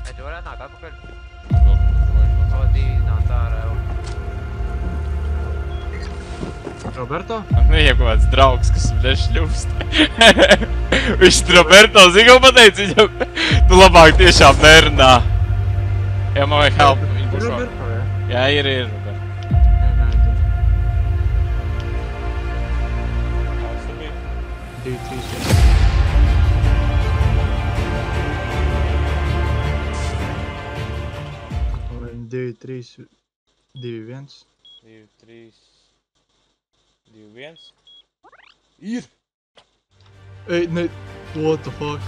Eģi varētu nāk atpakaļ. O, divi nāk ārā jau. Roberto? Viņam kaut kāds draugs, kas nešļūst. Viņš Roberto zina, ko pateica viņam. Tu labāk tiešām nerunā. Jā, man vajag help. Roberto, jā? Jā, ir Roberto. Kāds tu bija? 2, 3, 1. 2, 3, 2, 1. 2, 3, 2, 1. Ir! Ej, ne, what the fuck?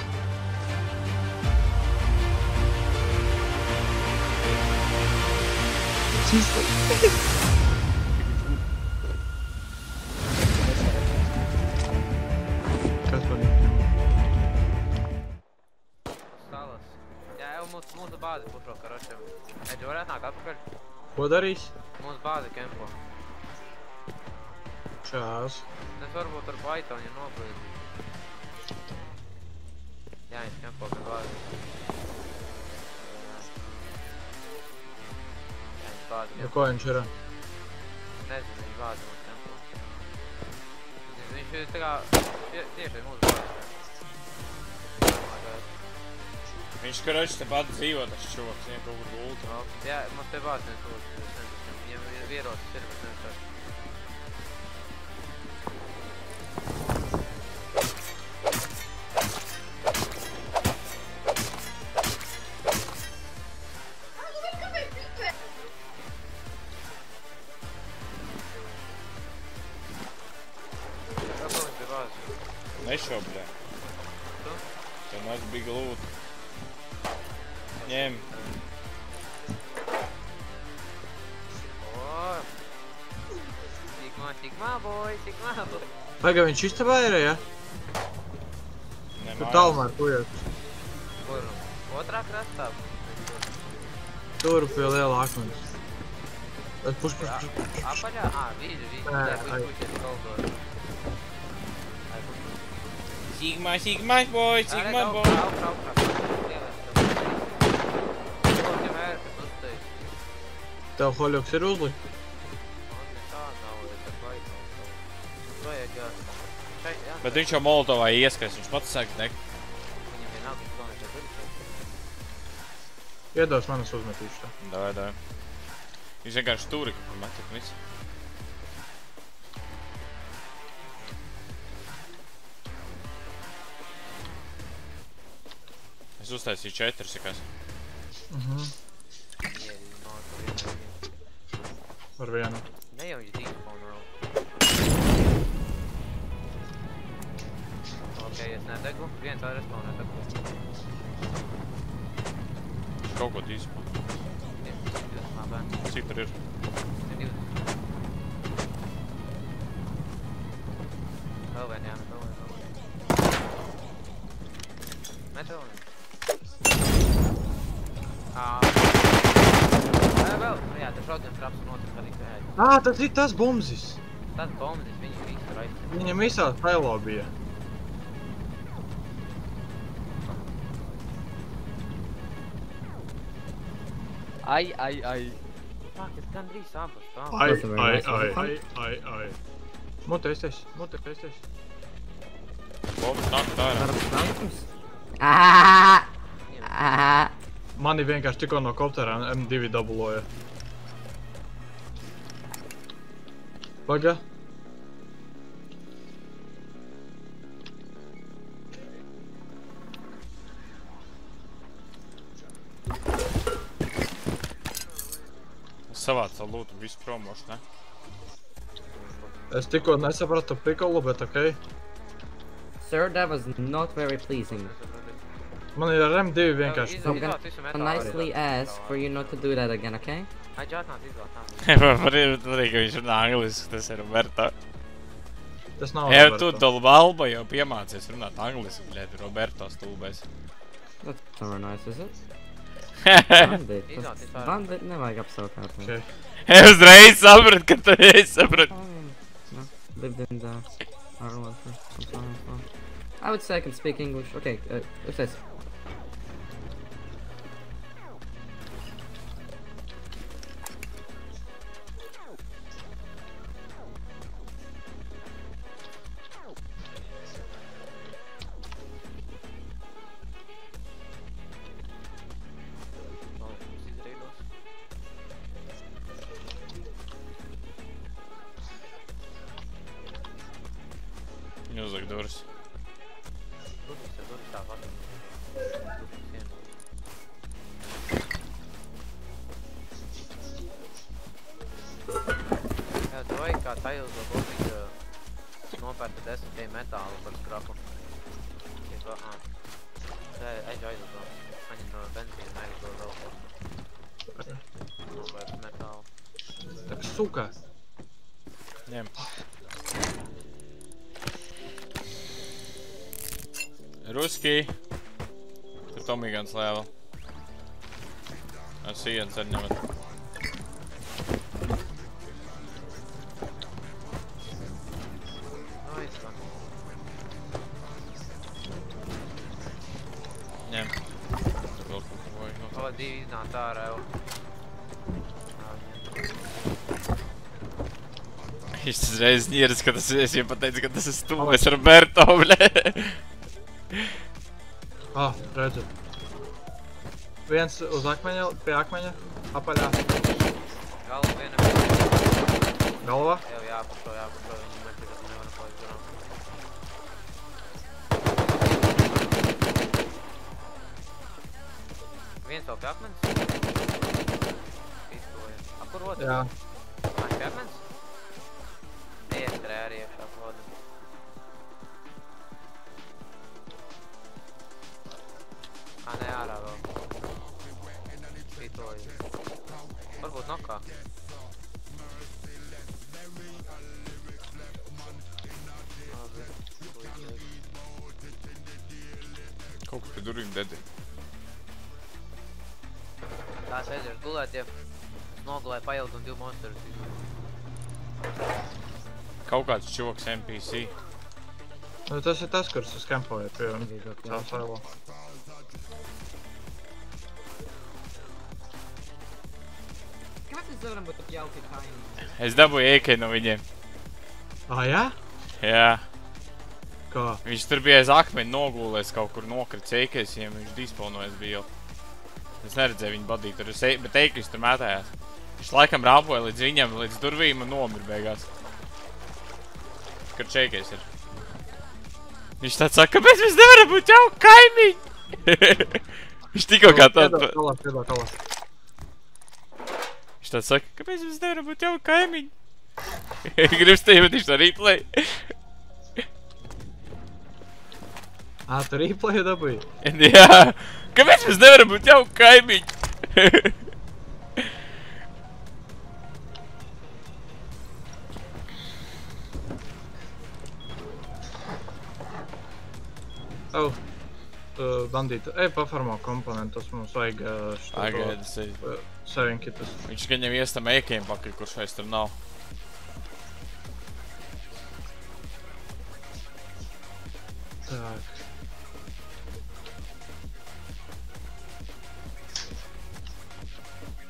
Čisto. Kas man ir? Salas. Jā, jau mūsu bāzi pušo karočiem. Eģi varētu nāk atpakaļ. Ko darīs? Mūsu bāzi kempo. Čās. Es varbūt ar Pythonu noplīdu. Jā, viņš kempo pie bāzi. Jā, viņš bāzi Nu, kempo. ko viņš ir? Nezinu, viņš bāzi mūsu kempo. Viņš ir tā kā tieši mūsu bāzi. Viņš, karoči, tepat dzīvo tas čovaks, viņam kaut kur gulta. Jā, mums te bāzi viens lūdzu. Viņam ierocis ir, bet nevis tāds. Nešo, bļā. Tu? Tev nāc biga lūta. Ņem. Sigma boy. Pagā, viņš istabā ir, ja? Tur tālumēr kujas. Kur? Otrā krastā? Tur pie liela akmeņas. Puš. Apaļā? Vīži. Pušies koldor. Sigma boy. Augšā. Tev hoļoks ir uzlikt? Bet viņš jau Molotovā ieskais, viņš pats sāks degt. Viņam vienalga, viņš planētā durvis. Iedos manas uzmetīšu tā. Davai. Viņš vienkārši stūri, kur metat visu. Es uztaisīju 4, ja kas. Ar vienu. Ne jau viņš dīsponu vēl. Ok, es nedegu. Viens vēl respawnē degu. Kaut ko dīspu. Cik tur ir? Vēl vien, jā, vēl vien. Met vēl vien. Vēl, jā, te šodien traps un otrs arī kājā. Tas ir tas bumzis. Tas bombis, viņi visu tur aizsaka. Viņam visā failo bija. Ai. Fuck, es gandrīz abas stāvu. Ai. Mute, es teicu. Bombs nāk tārā. Mani vienkārši tikko no kopterā M2 dabuloja. Paga. Savāca lūtu visu promošu, ne? Es tikko nesapratu pikolu, bet okei. Sir, that was not very pleasing. Man ir ar M2 vienkārši. I'm gonna nicely ask for you not to do that again, okay? Ai, džātnāt izlāt, nā. Varīgi, ka viņš runā angliski, tas ir Roberto. Tas nav Ja tu Roberto. to Valba jau piemācies runāt angliski, bļēd, Roberto stulbēs. That's not very nice, is it? Bandit. Izlāt, izlāt. Bandit nevajag apsaukāt. Okay. Es uzreiz sapratu, ka tu saprati. No, lived in the Ireland for some time. I would say I can speak English. Okay, what's this? durvis. Durvis tāpat. Jā, tu vajag kā tajūzo būtīgi nopērta 10 metālu par skrapu. Aizvaidu. Paņem no benzīna, aizvaidu vēl kaut. Nopērta metālu. Tak suka. Ņem. Ruski. Tur Tomīgans lēva. Ar sienas arī ņemat. Ņem. Tur vēl kaut ko vajag no tā. O, divi iznāca ārā jau. Viņš tas reiz ņieras, ka tas es viņam pateicu, ka tas es tuvojas Roberto, bļē. Redzu. Viens uz akmeņa, pie akmeņa, apaļā. Galva vienam. Galvā? Jau jāpušo, viņi metri, ka tu nevaram palikt garām. Viens vēl pie akmens? Pistoja. Kur otrs? Jā. Nāk pie akmens? Iestrē arī iekšā voda. Ne, ārā vēl. Pistoja. Varbūt nokā. Kaut kas pie durvīm dedi. Tās aizies gulēt, ja es nogulēju paildu un 2 monsterus. Kaut kāds čoks NPC. Nu, tas ir tas, kurš es kempoju pie tā sailo. Kāpēc mēs varam būt jauki kaimiņi? Es dabūju AK no viņiem. Jā? Jā. Kā? Viņš tur bija aiz akmeņa nogulēs, kaut kur nokrits AK-s, viņiem viņš dispolnojas bija. Es neredzēju viņu badīt tur, bet AK-s tur mētājās. Viņš laikam rāpoja līdz viņam, līdz durvīm un nomir beigās. Kur AK-s ir. Viņš tāds saka, kāpēc mēs nevaram būt jauki kaimiņi? Viņš tikko kā tāds... Piedod. Viņš tāds saka, kāpēc mēs nevaram būt jauki kaimiņi? Gribas te iemet viņš to replay. Tu replayu dabūji? Jā. Kāpēc mēs nevaram būt jauki kaimiņi? Bandītu. Pafarmo komponentus, mums vajag saviem kitus. Viņš gan jau ies tam ēkiem pakaļ, kurš vairs tur nav. Tak.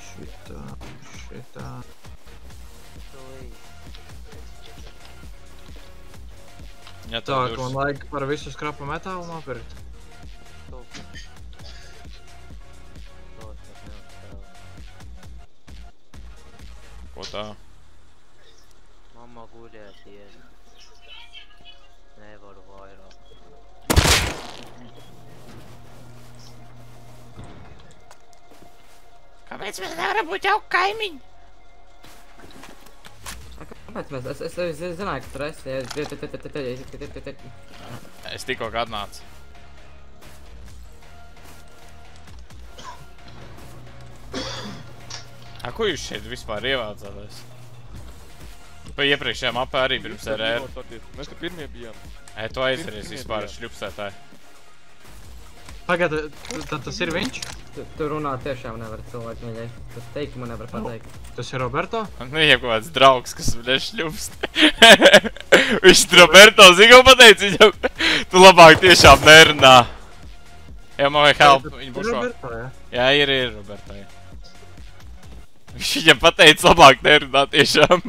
Šitā. Ja Tā, man vajag par visu skrapa metālu nopirkt. Ko tā? Mamma guļēt iet. Nevaru vairāk. Kāpēc mēs nevaram būt jauki kaimiņi? Kāpēc mēs? Es zināju, ka tur esi. Es tikko atnācu. Ko jūs šeit vispār ievācāties? Pa iepriekšējā mapā arī pirms RR. Mēs te pirmie bijām. Tu aizveries vispār šļupsētāji. Tagad, tad tas ir viņš? Tu runā tiešām nevar cilvēku neļai. Tas teikumu nevar pateikt. Tas ir Roberto? Nu, ja kaut kāds draugs, kas nešļupst. Viņš Roberto zina, ko pateica viņam. Tu labāk tiešām nerunā. Jā, man vajag help. Viņa bušo. Roberto, jā? Jā, ir Roberto, jā. Viņš viņam pateica labāk nerunā tiešām.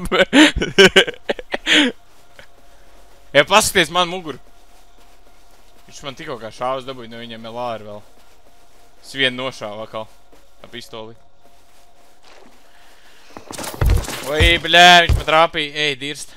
Jā, paskaties man muguru. Viņš man tikko kā šāvas dabūja, no viņiem LR vēl. Es vienu nošāvu vakal. Ar pistoli. Oi, bļē, viņš man trāpīja. Ej, dirst.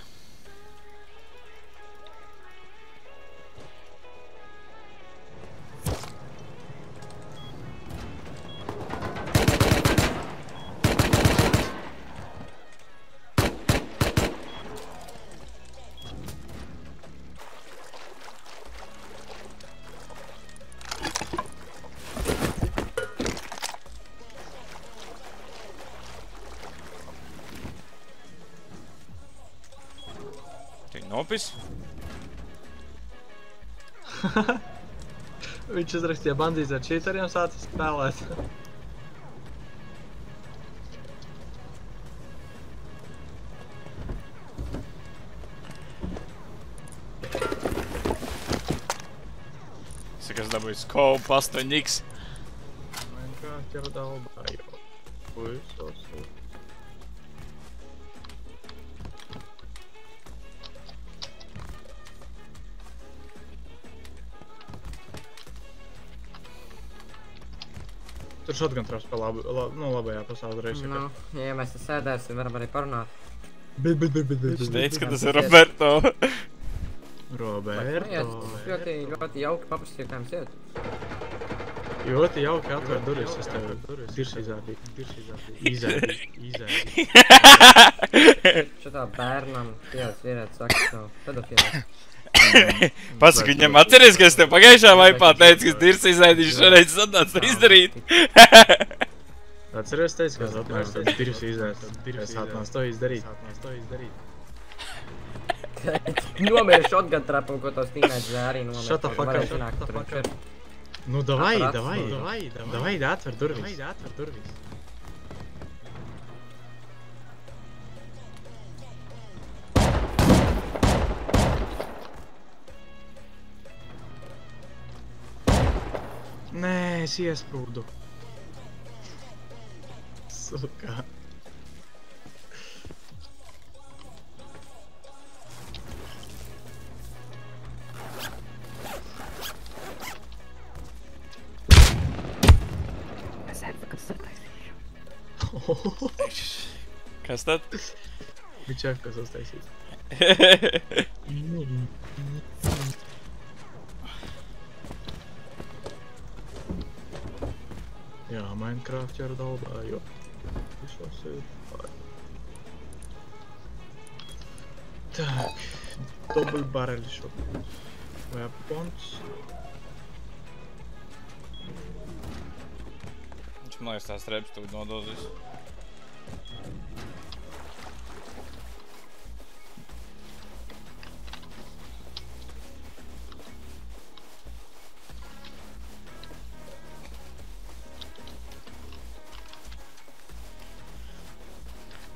Nopis? Viņš uzrakstīja bandīts ar čīteriem sācis spēlēt. Sakas dabūjis Cope 8X. Minecraft jau dalbā jau. Puisos. Tur shotgun traps pa labi, labajā pasauli reizē. Nu, ja mēs te sēdēsim, varam arī parunāt. Viņš teica, ka tas ir Roberto. Roberto. Ļoti jauki paprasīt, kā jums iet. Ļoti jauki atver durvis, es tev dirši izēdīju. Šitā bērnam pielas vīrēt saka, ka pedofīlās. Pasaka viņam, atceries, ka es tev pagājušā vaipā teicu, ka es dirsi izēdīšu, šoreiz es atnācu to izdarīt. Atceries, teicu, ka es atnācu to dirši izēdīt. Es atnācu to izdarīt. Nomēri shotgun trapam, ko tos teenage arī nomēri. Shut the fuck up. Varēs ienākt, tur viņš ir. Nu, davai, atver durvis. Nē, es iesprūdu. Suka. Kas tad? Viņš kas uztaisīs. Jā, Minecraft jau ir dalbā, jo visos ir. Tak, double barrel shot. Weapons. Viņš man liekas tās reps tūd nodozīs.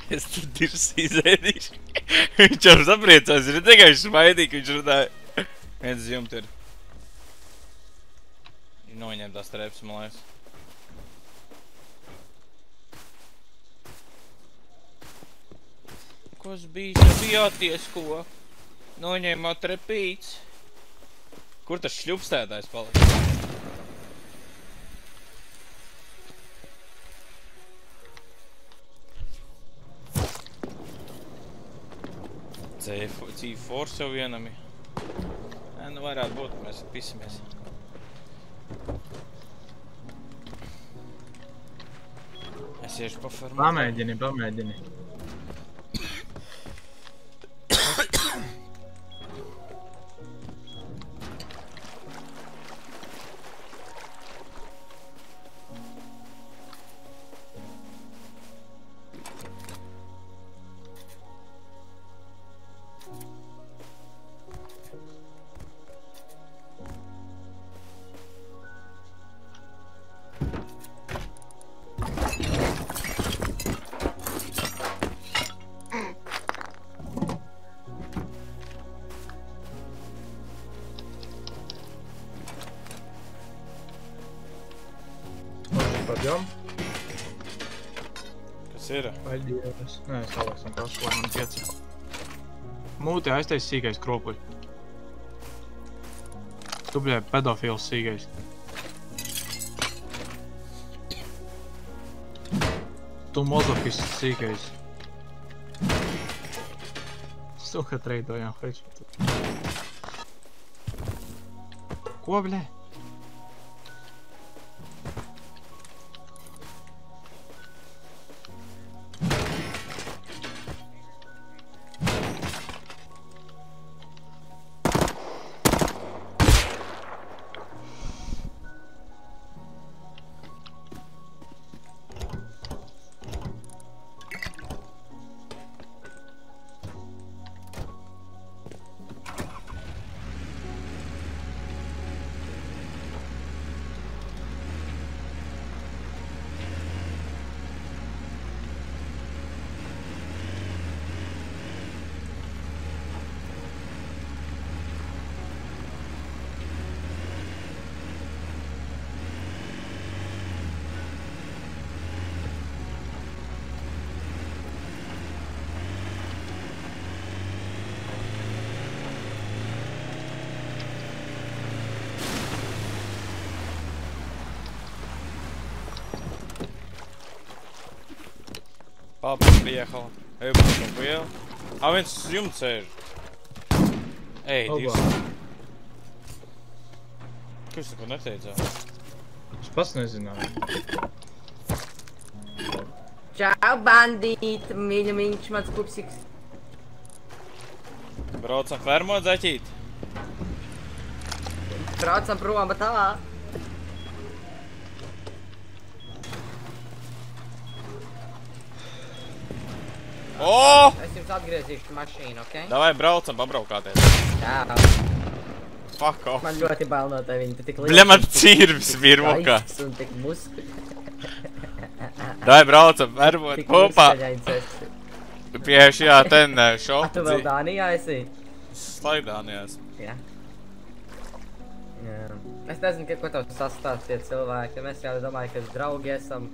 Es tur dirsi izēdīšu. Viņš jau sapriecās, ir tikai viņš smaidīja, ka viņš runāja. Viens jumti ir. Viņš noņem tās treps, man liekas. Kos bijāties, ko? Noņēmā trepīts. Kur tas šļupstētājs palika? C4 jau vienam ir. Nē, nu varētu būt, mēs pisimies. Es iešu pafarmāt. Pamēģini. Padjām. Kas ir? Paļģieras. Nē, es saliksim pašu, lai man piecā. Mūtē aiztais sīkais kropuļ. Tu bļai pedofils sīkais. Tu mozofis sīkais. Suka treidojām headshotu. Ko, bļai? Papa приехала. Ej, būs kaut liela. Viens uz jumta sēž. Ej, divs. Kurš tako neteicā? Es pats nezināju. Čau, bandīt, mīļumiņš, mans pupsiks. Braucam fermot zaķīt. Braucam prom, bet tā. O! Es jums atgriezīšu mašīnu, ok? Davai braucam, pabraukāties. Jā. Fuck off. Man ļoti bail no tevi, viņi tik liels. Bļa, man cirvis bija rokā. Un tik muskuļi. Davai braucam, fermot Tik kopā. muskuļains esi. Pie šajā ten šopa. Tu vēl Dānijā esi? Slaidānijās. Jā. Jā. Es nezinu, ko tev sastāstīja cilvēki. Mēs jau domāju, ka draugi esam.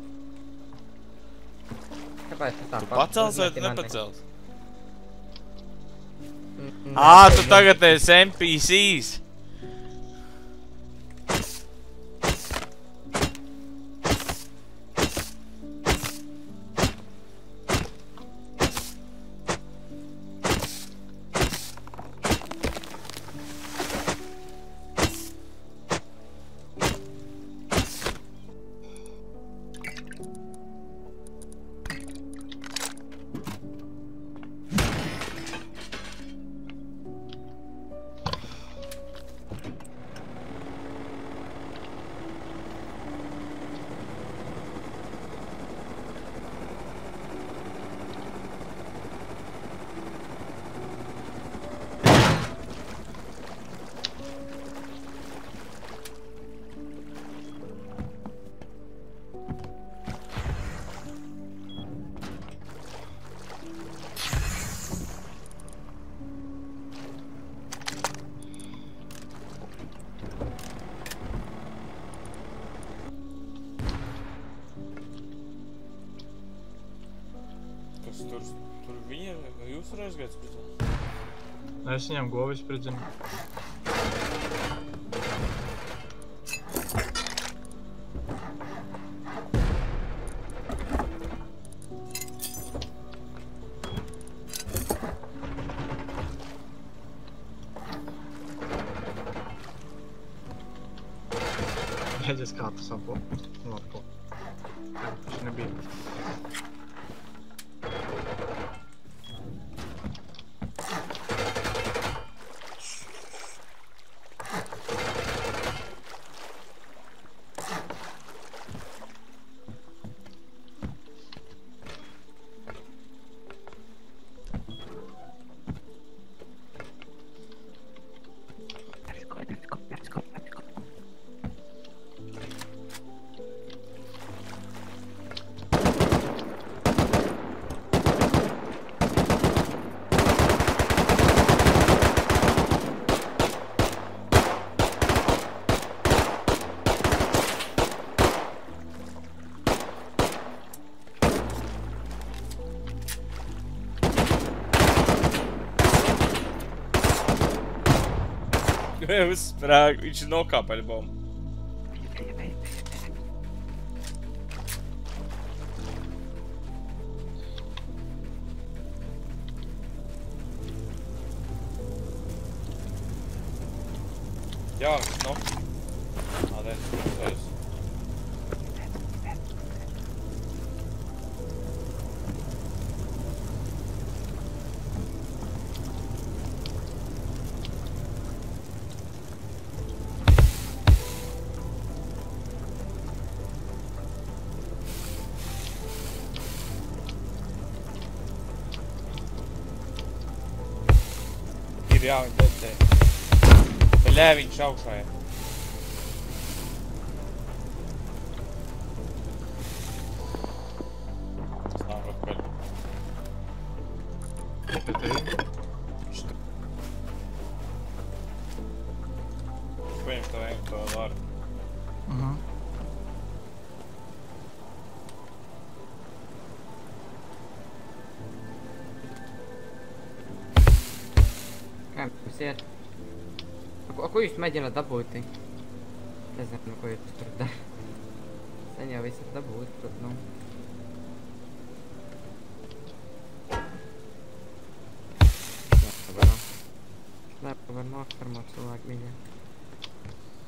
Kāpēc tu tā Tu pacels vai tu uzmeti mani? nepacels? Nē, Tu tagad esi NPCs. Tur viņa, vai jūs tur aizgājat spridzinu? Es viņam govis spridzinu. Ēģes kā tas apo. Labi. Viņš nebija. Uzsprāg, viņš ir nokāpa ar bombu. Jā, no. Ādēļ, es. Jā, viņi tecēja. Beļē, viņš augšā ir. Tas nāk atpakaļ. Pie tevi? Viņš to dara. Kā jums iet? Ko jūs mēģināt dabūt? Nezinu, ko jūs tur dara. Sen jau viss ir dabūt, tad nu. Nevar nokarmot cilvēku viņā.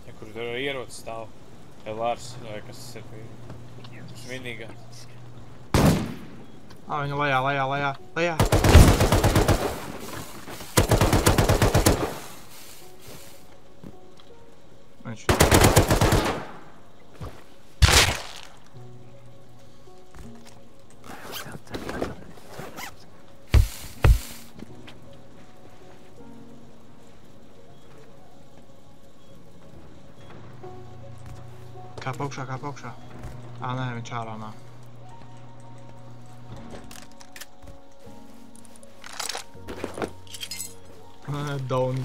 Ja kur tur ierocis stāv. Lārs, vai kas tas ir bija? Svinīgā. Viņa lejā. Viņš... Kāp augšā. Nē, viņš ārā nāk. Down.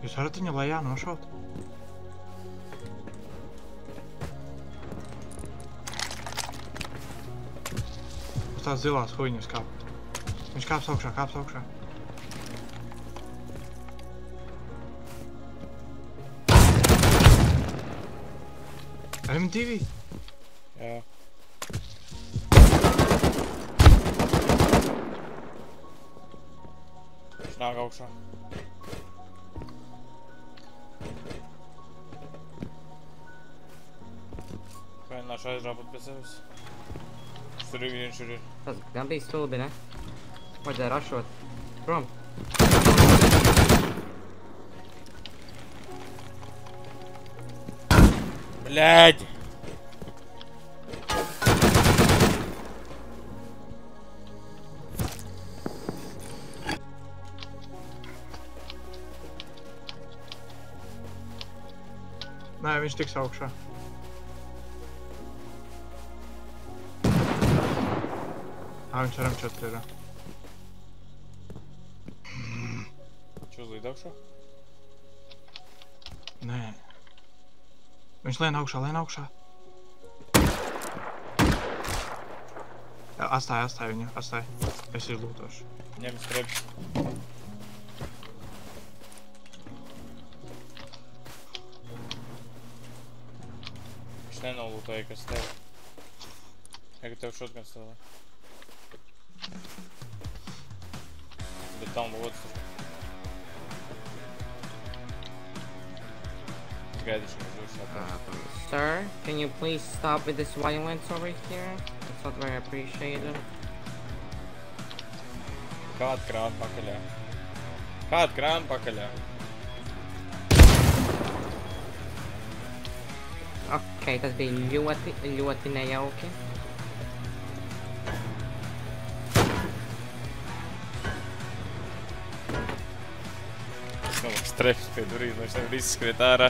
Jūs varat viņu lejā nošaut? Uz tās zilās huiņas kāpt. Viņš kāps augšā. M2? Jā. Viņš nāk augšā. Mēģināšu aizrāpot pie sevis. Tur ir viens ir. Tas gan bija stulbi, ne? Vajadzēja rašot. Prom. Bļēģi! Nē, viņš tiks augšā. Viņš ar M4 ir. Viņš uzlīd augšā? Nē. Viņš lien augšā. Jā, atstāj viņu. Es izlūtošu. Ņem strebs. Viņš nenolūtoja, kas tev. Ega tev šotgans vēl. Bet tam lods tur. Es gaidīšu, ka viņš būs apkārt. Sir, can you please stop with this violence over here? It's not very appreciated. Kāda krāna pakaļā? Ok, tas bija ļoti nejauki. Es nolūk strefs pie durīm, lai viņš nevar izskriet ārā.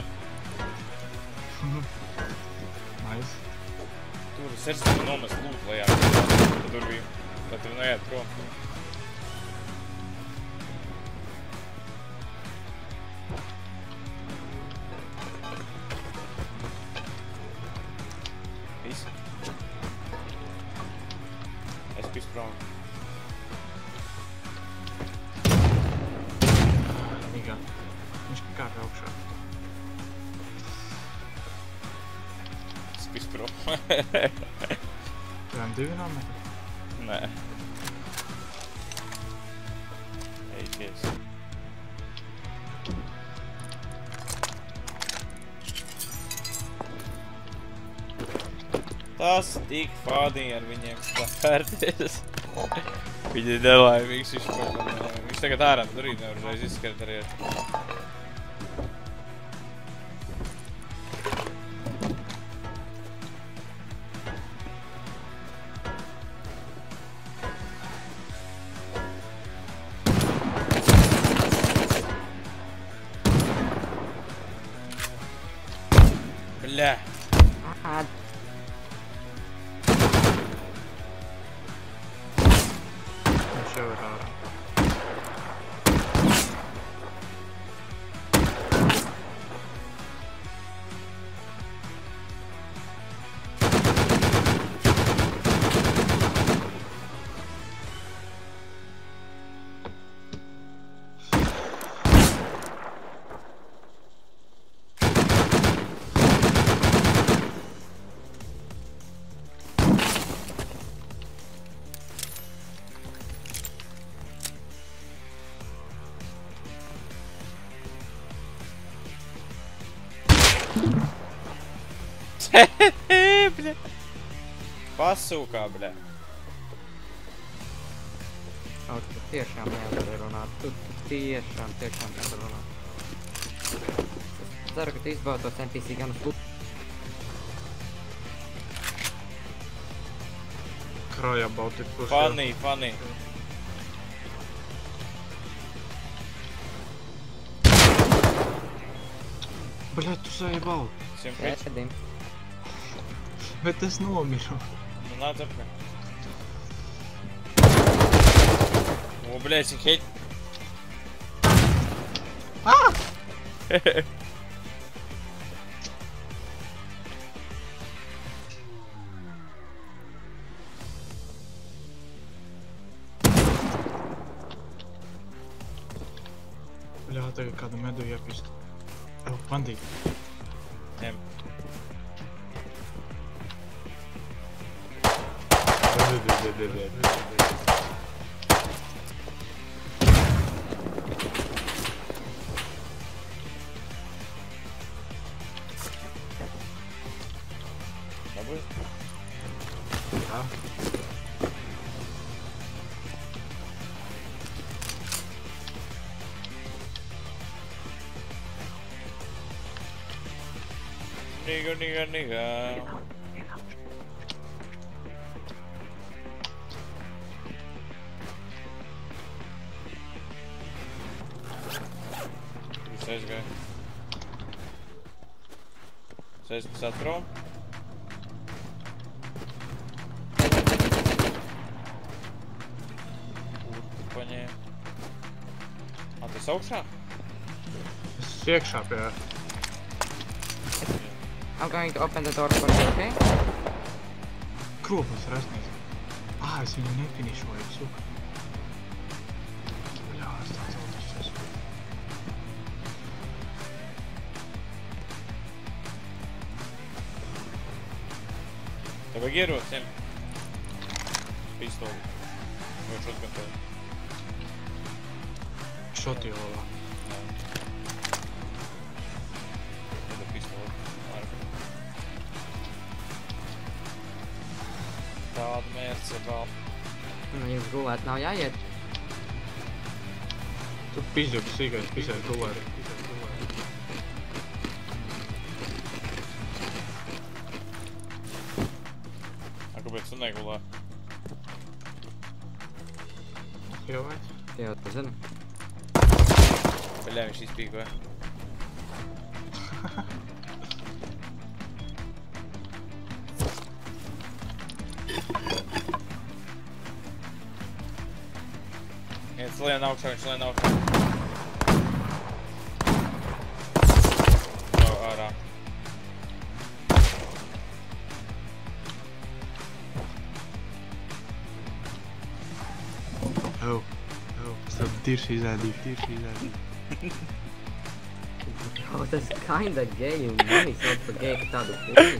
Nice. Tur es esmu nomest lūtu lejā pa durvīm, lai tur neiet prom. Visi. Es pis prom. Mīgā. Viņš kāpj augšā. Es pis prom. Tajām divi nometni? Nē. Ej, pies. Tas tik fādī ar viņiem spērties. Viņi ir nelaimīgs, viņš tagad ārā durīt nevar uzreiz izskart arī. Bļā! Viņš jau ir ārā. Bļa. Pasūkā, bļa. O, tu tiešām nevari runāt. Tu tiešām nevari runāt. Es ceru, ka tu izbaudi tos NPC gan uz klubu. Cry about it. Push Funny, funny. Bļaļ, tu saibal. Simprīts. Ēdim. Bet es nomiru. Nu, nāc apkārt. O, bļa, cik heit. Bļā, tagad kādu medu iepist. Evo, bandīt. Ņem. Labi? Jā. Nigga. Kurš aizgāja? Es aizpasāt prom? Kur tu paņēmi? Tas augšā? Es iekšā pie... I'm going to open the door for you, okay? Kroplis resnīs. Es viņu nefinišoju, suka. Bļā, es tāds autos esmu. Tev vajag ierots, ņem. Pistoli. Vai šotgun tev? Šotiolā. Nē. Tev pistoli. Tāda mērce vēl. Nu, jūs gulēt nav jāiet. Tu pizģoki sīkais, pisēs gulēt. Kāpēc tu negulē? Jau vajag? Jā, tu zini. Peļā viņš izpīkoja. Viens lien augšā, viņš lien augšā. Ārā. Es tad tirši izēdīju. Oh, tas kinda gay un mani sauc par gay, ka tādu pusi.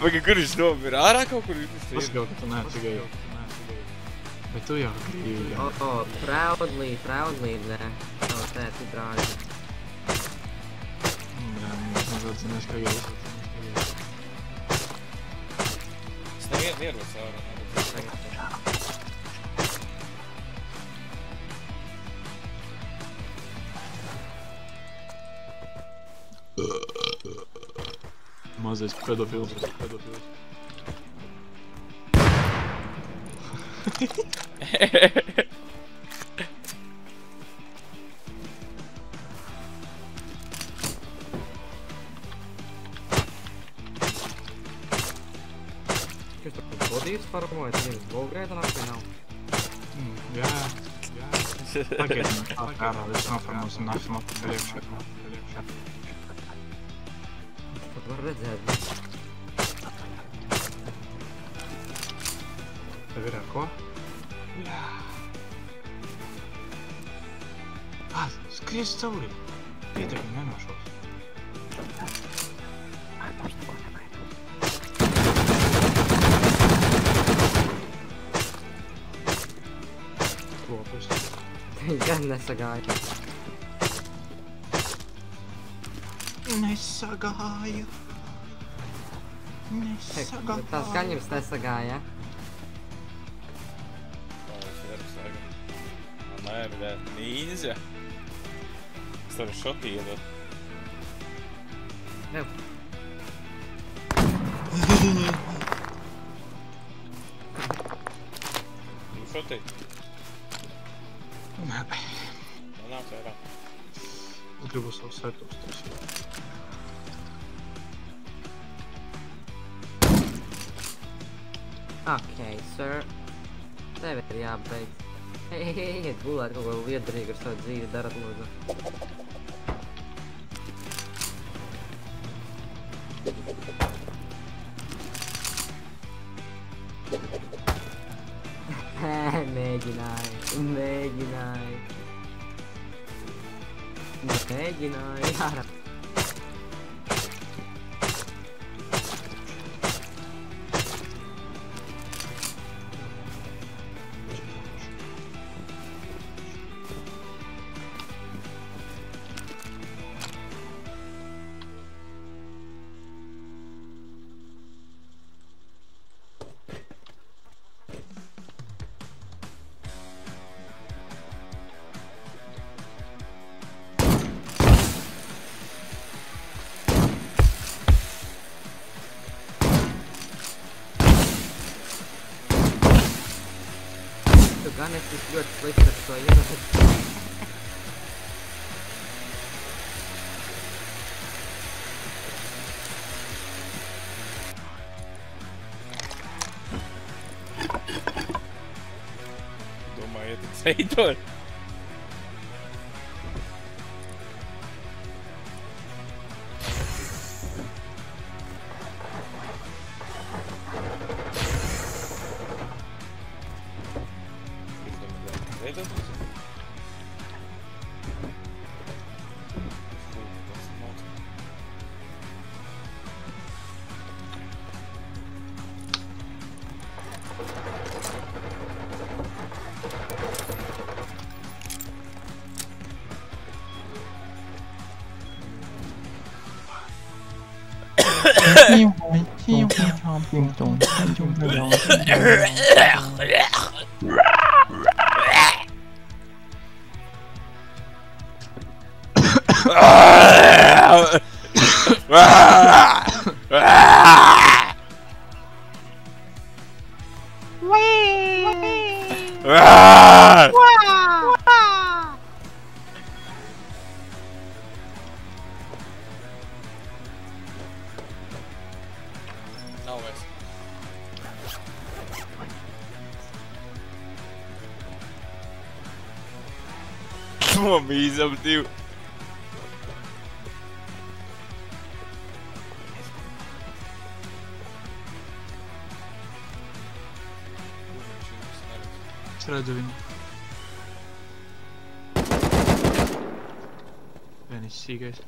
Vai kur viņš nomira? Ārā kaut kur viņš Tas ir? kaut, ka tu neesi gay. Bet tu jau gribi, jā. Oh, proudly, nē. Oh, tēti brāļi. Jā, mēs mazliet zinies, ka gay. Es nevienu ierots ārā. Mazais pedofils. Kas tu bodījus farmoja, tad jums volgrēda nāk vai nav? Jā. Pagaidām, tā kārā, es nofarmosim nāksim priekšā. Pat var redzēt. Tev ir ar ko? Jā. Skries cauri. Pieteikumi nenošos. Klopus. Gan nesagāja. Nesagāju. Nesagāju. Tas gan jums nesagāja. Nē, bet nīzja. Es varu šoti iedot. Jau. Nu šoti. Nē. Man nāk vairāk. Gribu savu setus taisīt. Okay, sir. Tev ir jābeidz. Ejiet gulēt kaut ko liederīgu ar savu dzīvi, darat lūdzu. Mēģināju, jārā. Tu gan esi ļoti slikti ar to ieroci. Domāju, iet ceidot. Nomīzam divu. Es redzu viņu. Vienis sīgais.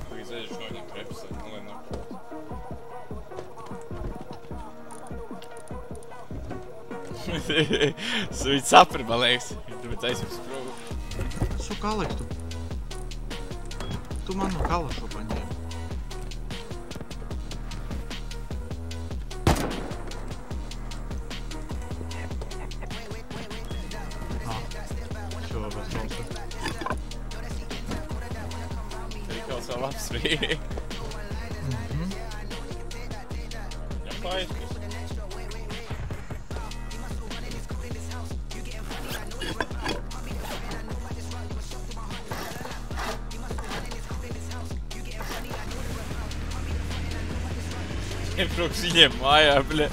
Līdz ežu noņem trepas, nu lai nokļūt. Viņš sapri, man liekas. Tāpēc aizjums progu. Su Kaleks, tu man no Kalašu paņēmi. Šo bez balsu. Arī kaut savu apsvīri. Ja paizpis. Iebrauks viņiem mājā, bļa.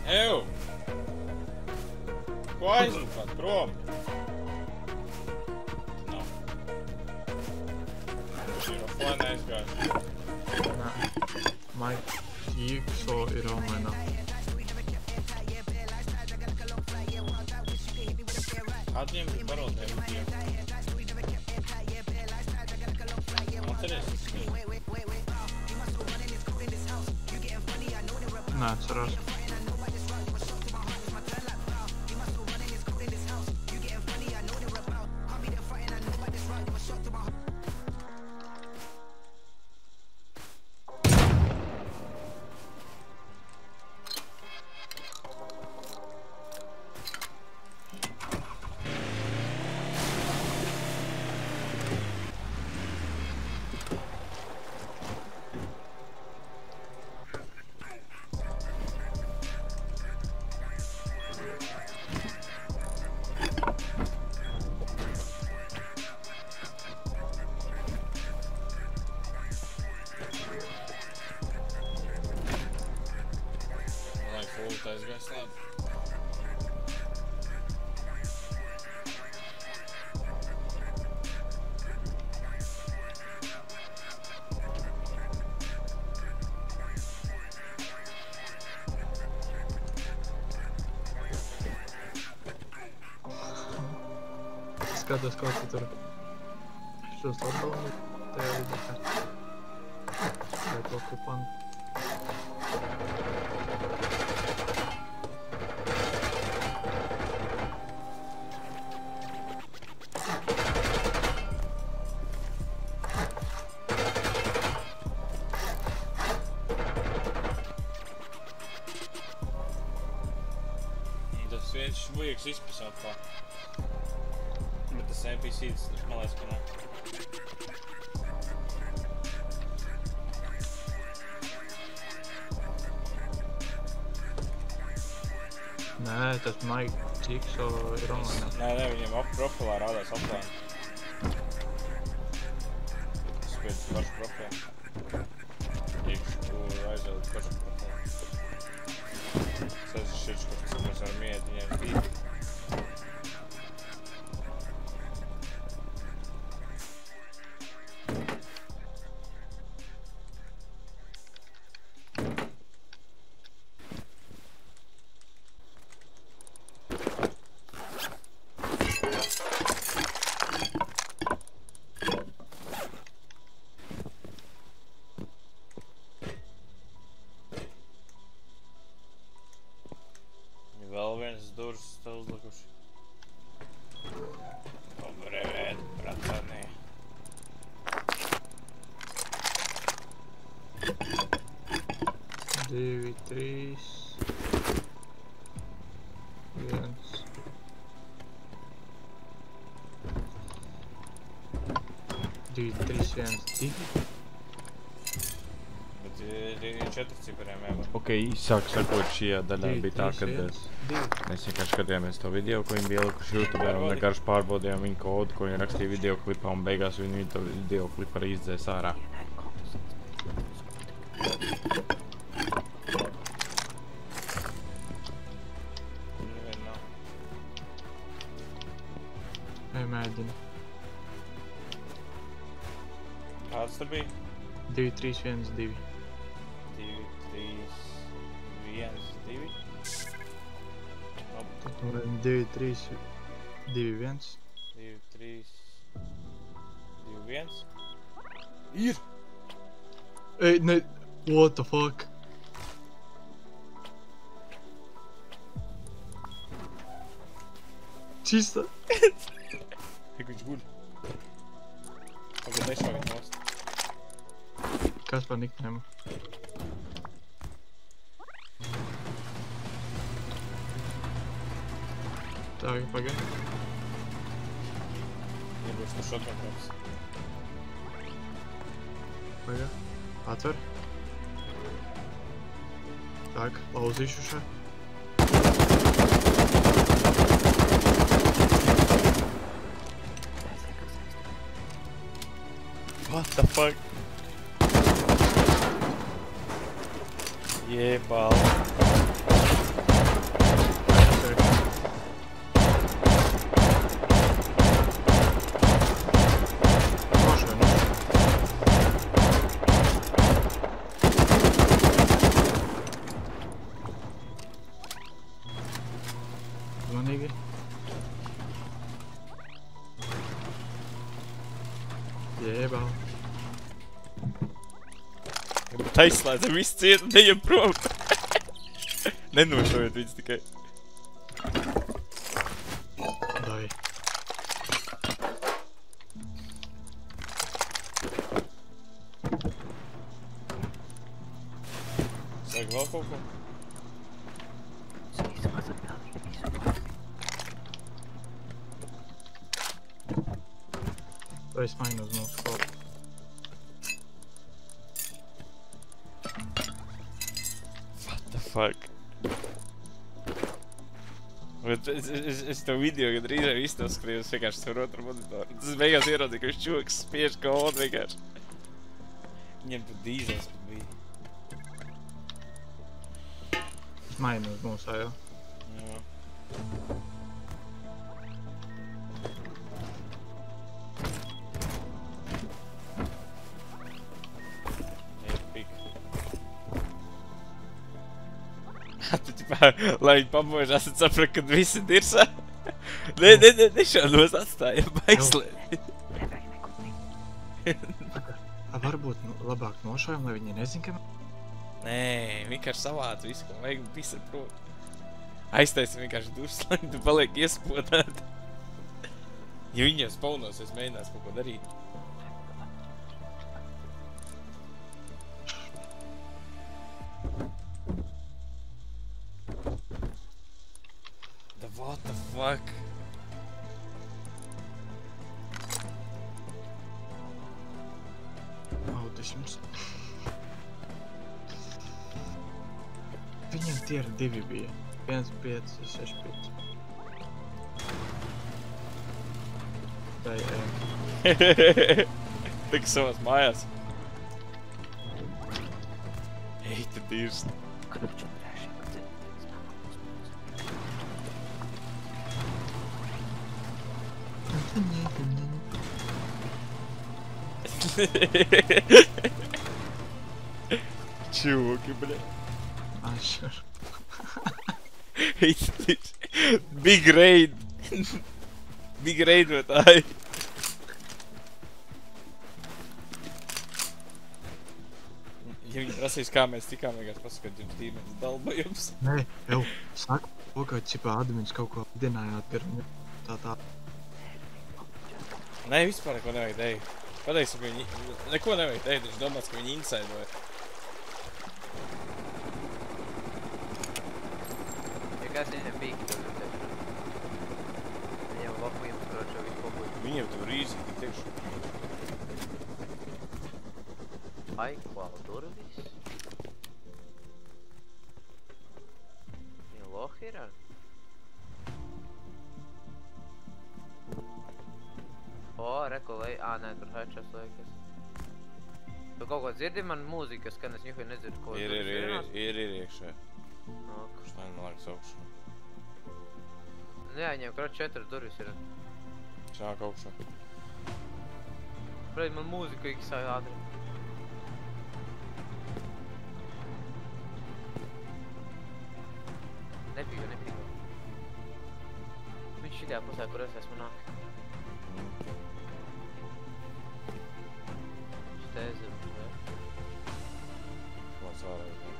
Ew! Ko aizlūkāt prom? Nav. Viņš ir offline aizgājis. Nā. Maik. Jigsaw ir online. Atņem parodē video. Atceries? Neatceros. Aizgājis labi. Skatos, kā tu tur šos atbaldi tajā vidē. Vai to kupanu. Tas viens liekas izpasāt kā. Bet tas NPC, tas man liekas, ka ne. Nē, tas Mike Jigsaw ir online. Nē, viņam profilā rādās offline. Tas pēc pašu profilā. Jigsaw aizvēlēt pašu profilā. Tas šis, kas mēs varam iet viņiem tīk. Vēl viens durvis te uzlikuši. Dobrevēt, bratanī. Divi, trīs. Viens. Divi, trīs, viens, divi. Bet ir 4 cipariem jābūt. Ok, īsāk sakot, šajā daļā bija tā, kad mēs vienkārši skatījāmies to video, ko viņi bija ielikuši YouTube un vienkārši pārbaudījām viņu kodu, ko viņi rakstīja videoklipā un beigās viņi to videoklipu arī izdzēs ārā. Nevien nav. Vai mēģina. Kāds tur bija? 2, 3, 1, 2. 2, 3, 1, 2. 2, 3, 2, 1. 2, 3, 2, 1. Ir! Ej, ne... What the fuck? Čista? Tik viņš guļ. Pagad nešā viņu nost. Kas par niknēmu? Tā, pagad. Iebūs tur shotgun traps. Pagad. Atver. Tak, lauzīšu šā. What the fuck? Jebal. Bet aizslēdzam visu cietu un ejam prom. Nenošojot viņus tikai. Dai. Sāk vēl kaut ko? To es mainu uz mūsu kopu. What the fuck? Bet es to video, kad rīzēm izstāskrījos vienkārši caur otru monitoru. Tas beigās ierodzīja, ka viņš čoks spiež kodu vienkārši. Viņam pat dīzels pat bija. Es mainu uz mūsu, jā. Jā. Tu ķipā, lai viņi pamožās un saprat, kad visi dirsā. Ne šādos atstājam, baigslē. Varbūt labāk nošājam, lai viņi nezin, ka... Nē, vienkārši savāc visu, ko vajag un pisa prom. Aiztaisim vienkārši durvis, lai tu paliek iespotāt. Ja viņi jau spaunosies, mēģinās kaut ko darīt. What the fuck? Autisms. Viņiem tie ir divi bija. 1, 5, 6, 5. Tā, jā. Tik savās mājās. Ej, tu dirst. Čūki, bļa. Ašur. Big raid. Big raidotāji. Ja viņi prasīs, kā mēs tikām, vienkārši pasakot, jums tīmēs dalbojums. Nē, jau, saka, to, ka ķipā admins kaut ko dinājāt gar viņu. Tā. Nē, vispār neko nevajag teikt. Pateiksim, ka viņi... Neko nevajag teikt, viņš domās, ka viņi insaidoja. Ja kas viņam pīki tur teikt? Viņam lapujam, kročo visu pobuļu. Viņam tur rīzīgi tiekšu. Ai, klau durvis. Viņa lohi ir ar? O, rekolei, nē, tur headšas liekas. Tu kaut ko dzirdi man mūzikas, ka es ņuhuju nedzirdu, ko Ir iekšē. Kurš tā nelākas augšā. Nu jā, viņiem krāt 4 durvis ir. Šāk augšā. Pret, man mūzika iksāja ātri. Nepīgu. Viņš šitajā pusē, kur es esmu nāk. Tēzi, vai? Lāc ārā, vai?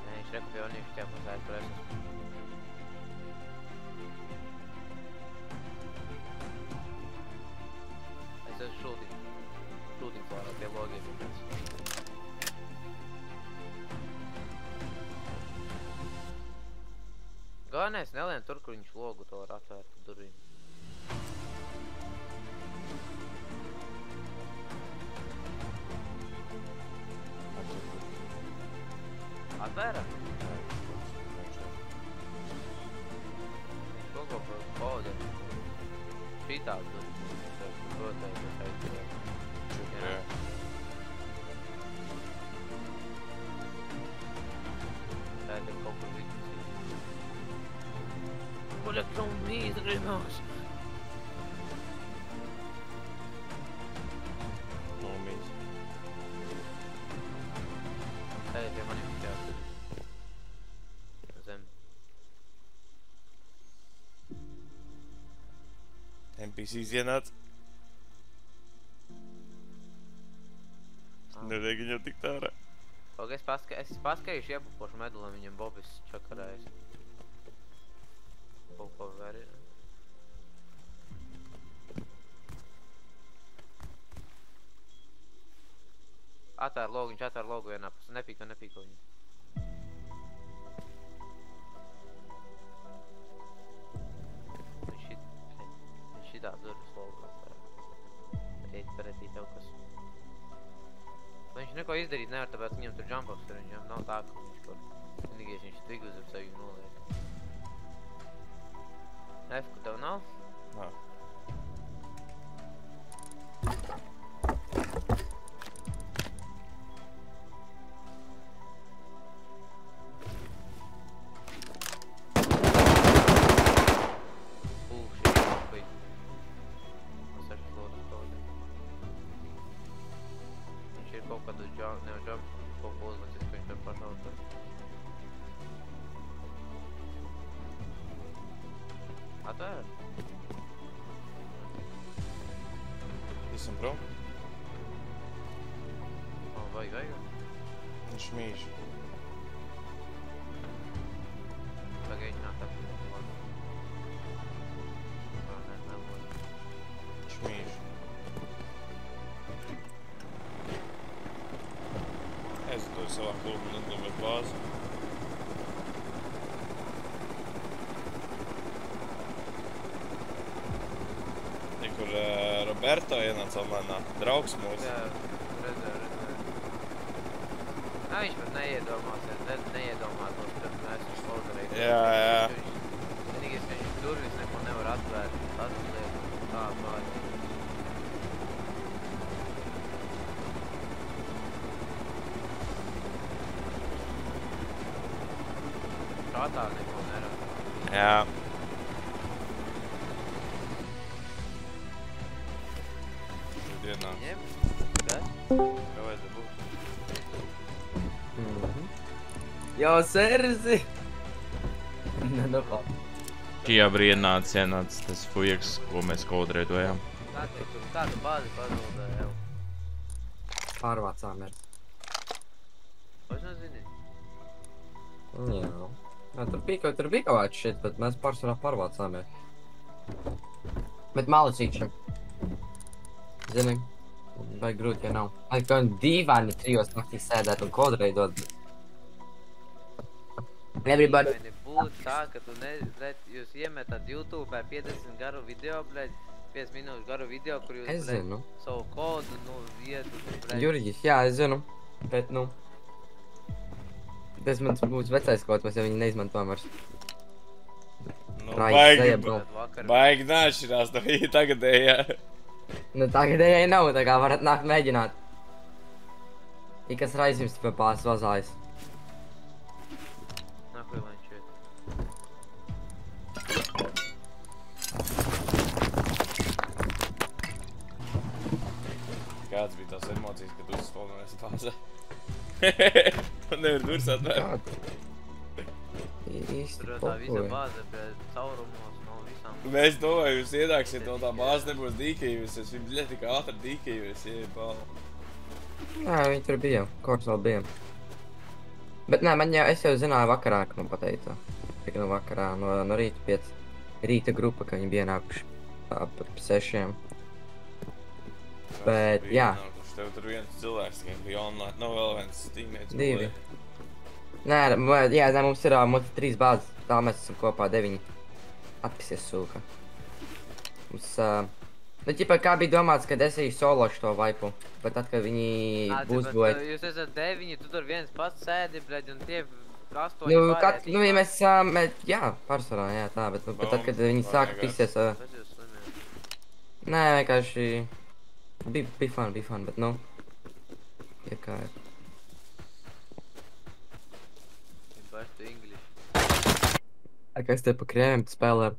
Nē, viņš reku pie onīšu tajā pusē, kur es esmu. Es esmu šūtiņ klārā pie logiem. Galvenais nelien tur, kur viņš logu to var atvērt durvīm. Atvēra? Viņš logo par kodu. Šitā tur. Protēji, ka šeit ir. Jā. Šeit ir kaut kur vidus. Buļak, tu mīdrinās! Nomīs. Ej, pie maniem jāsaka. Zem. NPCs ienāc. Nevajag viņam tikt ārā. Kaut es paskarīšu iepupošu medulam, viņam Bobis čakarējas. Kaut ko veri. Atvēr logu, viņš atvēr logu vienā pusē. Nepīko viņu. Viņš šitā durvis logu atvēr. Eit pretī tev kas. Viņš neko izdarīt nevar, tāpēc viņam tur jump-ups tur viņam nav tā, ka viņš kaut vienīgais viņš tvigus ap sevi noliek. F-ku tev nav? Nā. Kaut kādu jump, kaut ko uzlicis, ka viņš var pašaut tur. Atvēr? Esam prom? Vajag. Viņš mīž. Pagaidi, nāk apkārt. Viņš mīž. Es to savā klubu nedabēs bāzi. Kur Roberto ienāca manā draugs mūsu. Jā, redzēju. Nā, viņš pat neiedomātos, ka mēs viņš paudarīt. Jā. Vienīgais, ka viņš durvis neko nevar atvērt. Tas liek tā māja. Prātā neko nerad. Jā. Dienā. Ņem? Kas? Kā vajadzētu būt? Jau serzi! Nu, Šajā brīdī ienāca tas fujeks, ko mēs kodrētojām. Kāda bāzi pazaudē jau? Pārvācām ir. Ko es nezini? Jā. Jā, tur bija kaut kāds šit, bet mēs pārsvarā pārvācām ir. Bet malicīkšiem. Zini, vajag grūti, ja nav. Vajag kaut dīvaini 3 naktī sēdēt un kodreidot. Everybody. Vai nebūtu tā, ka tu jūs iemetat YouTubē 50 garu video, bļaļ, 5 minūšu garu video, kur jūs, Es zinu. savu kodu, vietu, bļaļ. Jurģis, jā, es zinu. Bet, tas mans būs vecais kaut, mēs jau viņu neizmantojam vairs. Baigi nāšķirās no viņa tagadējā. Tagadējai nav, tā kā varat nākt mēģināt. Ikas raizījums pie pās vazājas. Nahuj man šeit. Kāds bija tās emocijas, kad uzspolnojies bāzē? Man nevar durs atvērt. Īsti Tur tā visa bāze, bļaļ, caurumos no visām. Mēs domāju, jūs ienāksiet no tā bāze nebūs dīkījusies. Viņi bļaļ tik ātri dīkījusies, ieeja bāla. Nē, viņi tur bija, kaut vēl bija. Bet nē, es jau zināju vakarā, ka man pateica. Tik no vakarā, no rīta 5. Rīta grupa, ka viņi bija ienākuši ap 6. Bet, jā. Tev tur viens cilvēks tikai bija online, nav vēl viens tīmēts. 2. Nē, mums ir 3 bāzes, tā mēs esam kopā 9. Atpisies sūka. Mums, ķipa kā bija domāts, kad es eju sološu to vaipu, bet tad, kad viņi būsboja. Jūs esat 9, tu tur viens pats sēdi, bļaļ, un tie 8 ja mēs, jā, pārsvarā, jā, tā, bet tad, kad viņi sāka pisies, Tas jūs slimiem. nē, vienkārši, bija fun, bet, ja kā ir. Back to English. Kā es te pa krieviem spēlē ar